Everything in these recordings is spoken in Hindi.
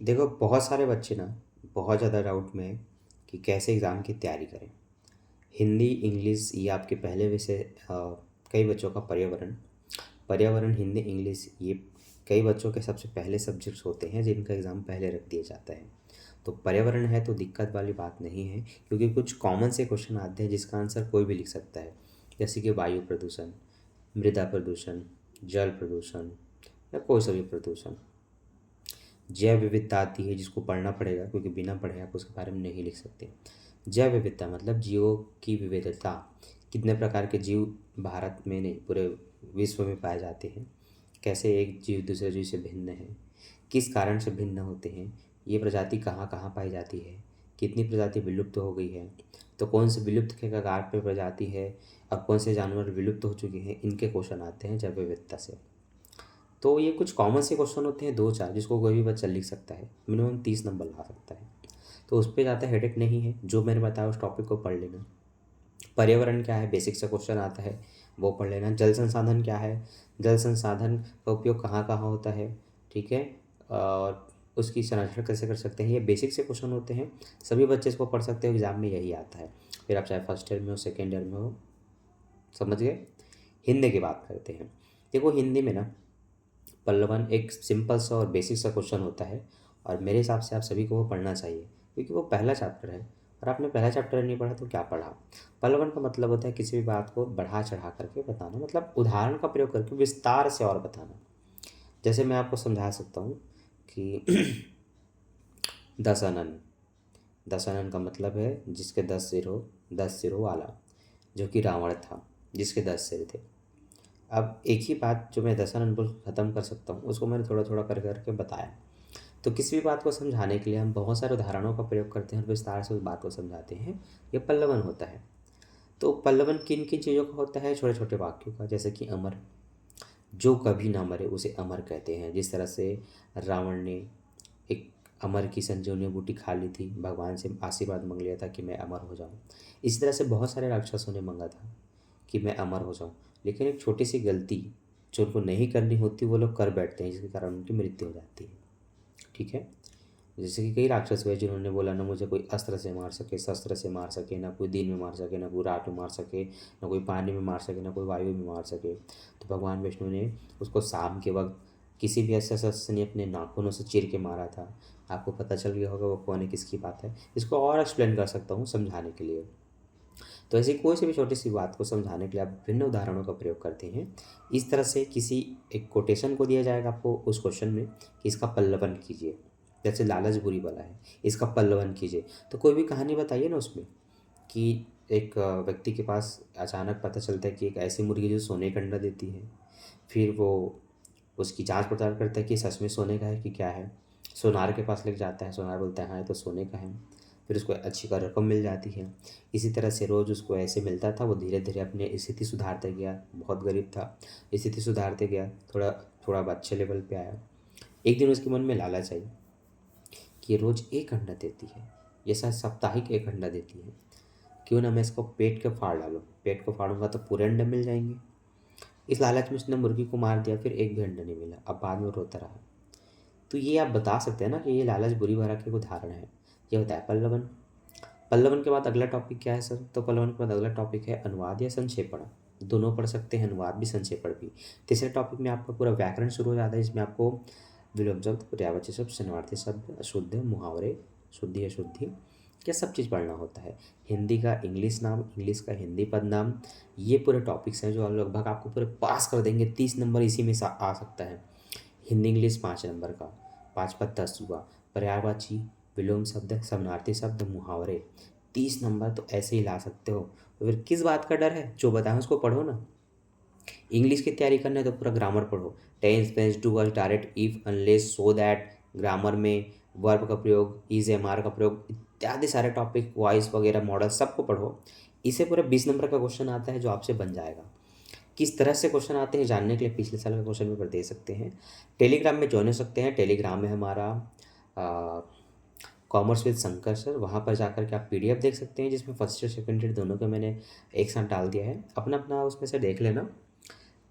देखो, बहुत सारे बच्चे ना बहुत ज़्यादा डाउट में हैं कि कैसे एग्ज़ाम की तैयारी करें। हिंदी, इंग्लिश ये आपके पहले विषय कई बच्चों का पर्यावरण पर्यावरण, हिंदी, इंग्लिश ये कई बच्चों के सबसे पहले सब्जेक्ट्स होते हैं जिनका एग्ज़ाम पहले रख दिया जाता है। तो पर्यावरण है तो दिक्कत वाली बात नहीं है, क्योंकि कुछ कॉमन से क्वेश्चन आते हैं जिसका आंसर कोई भी लिख सकता है। जैसे कि वायु प्रदूषण, मृदा प्रदूषण, जल प्रदूषण या कोई सा भी प्रदूषण। जैव विविधता आती है जिसको पढ़ना पड़ेगा, क्योंकि बिना पढ़े आप उसके बारे में नहीं लिख सकते। जैव विविधता मतलब जीवों की विविधता, कितने प्रकार के जीव भारत में नहीं पूरे विश्व में पाए जाते हैं, कैसे एक जीव दूसरे जीव से भिन्न है, किस कारण से भिन्न होते हैं, ये प्रजाति कहाँ कहाँ पाई जाती है, कितनी प्रजाति विलुप्त हो गई है, तो कौन से विलुप्त के कगार पर प्रजाति है, अब कौन से जानवर विलुप्त हो चुके हैं, इनके क्वेश्चन आते हैं जैव विविधता से। तो ये कुछ कॉमन से क्वेश्चन होते हैं दो चार, जिसको कोई भी बच्चा लिख सकता है, मिनिमम 30 नंबर ला सकता है। तो उस पर ज़्यादा हेडेक नहीं है, जो मैंने बताया उस टॉपिक को पढ़ लेना। पर्यावरण क्या है, बेसिक से क्वेश्चन आता है, वो पढ़ लेना। जल संसाधन क्या है, जल संसाधन का उपयोग कहाँ कहाँ होता है, ठीक है, और उसकी संरक्षण कैसे कर सकते हैं, ये बेसिक से क्वेश्चन होते हैं। सभी बच्चे इसको पढ़ सकते हो, एग्जाम में यही आता है। फिर आप चाहे फर्स्ट ईयर में हो, सेकेंड ईयर में हो, समझ गए। हिंदी की बात करते हैं। देखो, हिंदी में ना पल्लवन एक सिंपल सा और बेसिक सा क्वेश्चन होता है, और मेरे हिसाब से आप सभी को वो पढ़ना चाहिए, क्योंकि वो पहला चैप्टर है। और आपने पहला चैप्टर नहीं पढ़ा तो क्या पढ़ा। पल्लवन का मतलब होता है किसी भी बात को बढ़ा चढ़ा करके बताना, मतलब उदाहरण का प्रयोग करके विस्तार से और बताना। जैसे मैं आपको समझा सकता हूँ कि दशानन, दशानन का मतलब है जिसके 10 सिरों वाला, जो कि रावण था, जिसके 10 सिर थे। अब एक ही बात जो मैं दशानन बोल ख़त्म कर सकता हूँ, उसको मैंने थोड़ा थोड़ा कर करके बताया। तो किसी भी बात को समझाने के लिए हम बहुत सारे उदाहरणों का प्रयोग करते हैं और विस्तार से उस बात को समझाते हैं। ये पल्लवन होता है। तो पल्लवन किन किन चीज़ों का होता है, छोटे छोटे वाक्यों का, जैसे कि अमर, जो कभी ना मरे उसे अमर कहते हैं। जिस तरह से रावण ने एक अमर की संजीवनी बूटी खा ली थी, भगवान से आशीर्वाद मांग लिया था कि मैं अमर हो जाऊं। इसी तरह से बहुत सारे राक्षसों ने मांगा था कि मैं अमर हो जाऊं, लेकिन एक छोटी सी गलती जो उनको नहीं करनी होती वो लोग कर बैठते हैं, जिसके कारण उनकी मृत्यु हो जाती है। ठीक है। जैसे कि कई राक्षस हुए जिन्होंने बोला ना मुझे कोई अस्त्र से मार सके, शस्त्र से मार सके, ना कोई दिन में मार सके, ना कोई रात में मार सके, ना कोई पानी में मार सके, ना कोई वायु में मार सके। तो भगवान विष्णु ने उसको शाम के वक्त किसी भी ऐसे शस्त्र ने अपने नाखूनों से चीर के मारा था। आपको पता चल गया होगा वो कौन है, किसकी बात है। इसको और एक्सप्लेन कर सकता हूँ समझाने के लिए। तो ऐसी कोई सी भी छोटी सी बात को समझाने के लिए आप विभिन्न उदाहरणों का प्रयोग करते हैं। इस तरह से किसी एक कोटेशन को दिया जाएगा आपको उस क्वेश्चन में कि इसका पल्लवन कीजिए। जैसे लालच बुरी बला है, इसका पल्लवन कीजिए। तो कोई भी कहानी बताइए ना उसमें कि एक व्यक्ति के पास अचानक पता चलता है कि एक ऐसी मुर्गी जो सोने का अंडा देती है। फिर वो उसकी जांच पड़ताल करता है कि सच में सोने का है कि क्या है। सोनार के पास लेके जाता है, सोनार बोलता है हाँ ये तो सोने का है। फिर उसको अच्छी का रकम मिल जाती है। इसी तरह से रोज़ उसको ऐसे मिलता था, वो धीरे धीरे अपनी स्थिति सुधारते गया। बहुत गरीब था, स्थिति सुधारते गया, थोड़ा थोड़ा अब अच्छे लेवल पे आया। एक दिन उसके मन में लालच आई कि ये रोज़ एक अंडा देती है, ये शायद साप्ताहिक एक अंडा देती है, क्यों ना मैं इसको पेट के फाड़ डालूँ। पेट को फाड़ूंगा तो पूरे अंडे मिल जाएंगे। इस लालच में उसने मुर्गी को मार दिया, फिर एक भी अंडा नहीं मिला। अब बाद में रोता रहा। तो ये आप बता सकते हैं ना कि ये लालच बुरी भला के उदाहरण है। ये होता है पल्लवन। पल्लवन के बाद अगला टॉपिक क्या है सर, तो पल्लवन के बाद अगला टॉपिक है अनुवाद या संक्षेपण। दोनों पढ़ सकते हैं, अनुवाद भी संक्षेपण भी। तीसरे टॉपिक में आपका पूरा व्याकरण शुरू हो जाता है, इसमें आपको विलोम शब्द, पर्यायवाची शब्द, शनार्थी शब्द, अशुद्ध, मुहावरे, शुद्धि अशुद्धि, ये सब चीज़ पढ़ना होता है। हिंदी का इंग्लिश नाम, इंग्लिश का हिंदी पद नाम, ये पूरे टॉपिक्स हैं जो लगभग आपको पूरे पास कर देंगे। 30 नंबर इसी में आ सकता है। हिंदी इंग्लिश 5 नंबर का, 5 × 5 = 10 हुआ। पर्यायवाची, विलोम शब्द, समानार्थी शब्द, मुहावरे, 30 नंबर तो ऐसे ही ला सकते हो। तो फिर किस बात का डर है, जो बताएं उसको पढ़ो ना। इंग्लिश की तैयारी करना है तो पूरा ग्रामर पढ़ो। टेंस, पेंस, do was, direct, if, unless, so that. Grammar में वर्ब का प्रयोग, इज, एम, आर का प्रयोग, इत्यादि सारे टॉपिक, वॉइस वगैरह, मॉडल सबको पढ़ो। इसे पूरा 20 नंबर का क्वेश्चन आता है जो आपसे बन जाएगा। किस तरह से क्वेश्चन आते हैं जानने के लिए पिछले साल का क्वेश्चन पेपर दे सकते हैं। टेलीग्राम में ज्वाइन हो सकते हैं। टेलीग्राम में हमारा कॉमर्स विद शंकर सर, वहाँ पर जाकर के आप पीडीएफ देख सकते हैं, जिसमें फर्स्ट ईयर सेकेंड ईयर दोनों का मैंने एक साथ डाल दिया है। अपना अपना उसमें से देख लेना।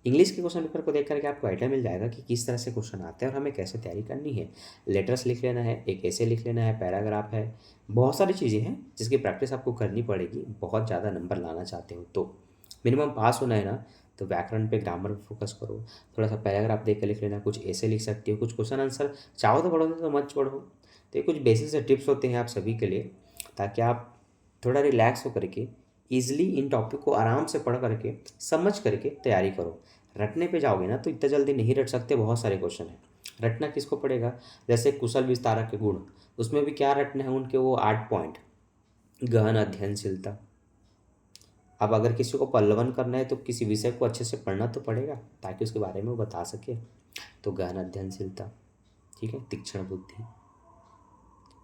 इंग्लिश के क्वेश्चन पेपर को देख करके आपको आइडिया मिल जाएगा कि किस तरह से क्वेश्चन आते हैं और हमें कैसे तैयारी करनी है। लेटर्स लिख लेना है, एक ऐसे लिख लेना है, पैराग्राफ है, बहुत सारी चीज़ें हैं जिसकी प्रैक्टिस आपको करनी पड़ेगी बहुत ज़्यादा नंबर लाना चाहते हो तो। मिनिमम पास होना है ना, तो व्याकरण पे, ग्रामर पे फोकस करो, थोड़ा सा पैराग्राफ देख कर लिख लेना, कुछ ऐसे लिख सकते हो, कुछ क्वेश्चन आंसर चाहो तो पढ़ो, तो मत पढ़ो। तो ये कुछ बेसिक से टिप्स होते हैं आप सभी के लिए, ताकि आप थोड़ा रिलैक्स हो करके ईजिली इन टॉपिक को आराम से पढ़ करके समझ करके तैयारी करो। रटने पे जाओगे ना तो इतना जल्दी नहीं रट सकते, बहुत सारे क्वेश्चन हैं। रटना किसको पड़ेगा? जैसे कुशल विस्तारक के गुण, उसमें भी क्या रटना है उनके, वो 8 पॉइंट। गहन अध्ययनशीलता, अब अगर किसी को पल्लवन करना है तो किसी विषय को अच्छे से पढ़ना तो पड़ेगा ताकि उसके बारे में वो बता सके। तो गहन अध्ययनशीलता, ठीक है। तीक्ष्ण बुद्धि,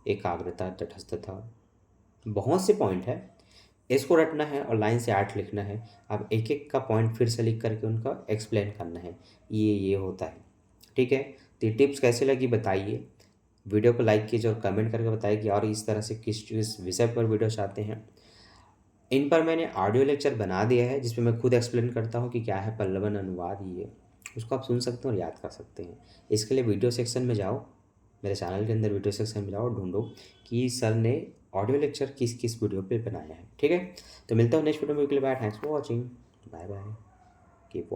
एकाग्रता, तटस्थता, बहुत से पॉइंट है। इसको रटना है और लाइन से 8 लिखना है। अब एक एक का पॉइंट फिर से लिख करके उनका एक्सप्लेन करना है, ये होता है, ठीक है। तो ये टिप्स कैसे लगी बताइए, वीडियो को लाइक कीजिए और कमेंट करके बताइए कि और इस तरह से किस विषय पर वीडियो चाहते हैं। इन पर मैंने ऑडियो लेक्चर बना दिया है जिसमें मैं खुद एक्सप्लेन करता हूँ कि क्या है पल्लवन अनुवाद, ये उसको आप सुन सकते हो और याद कर सकते हैं। इसके लिए वीडियो सेक्शन में जाओ, मेरे चैनल के अंदर वीडियो सेक्शन में जाओ, ढूंढो कि सर ने ऑडियो लेक्चर किस किस वीडियो पे बनाया है, ठीक है। तो मिलता हूँ नेक्स्ट वीडियो में, के लिए bye, thanks for watching, bye bye.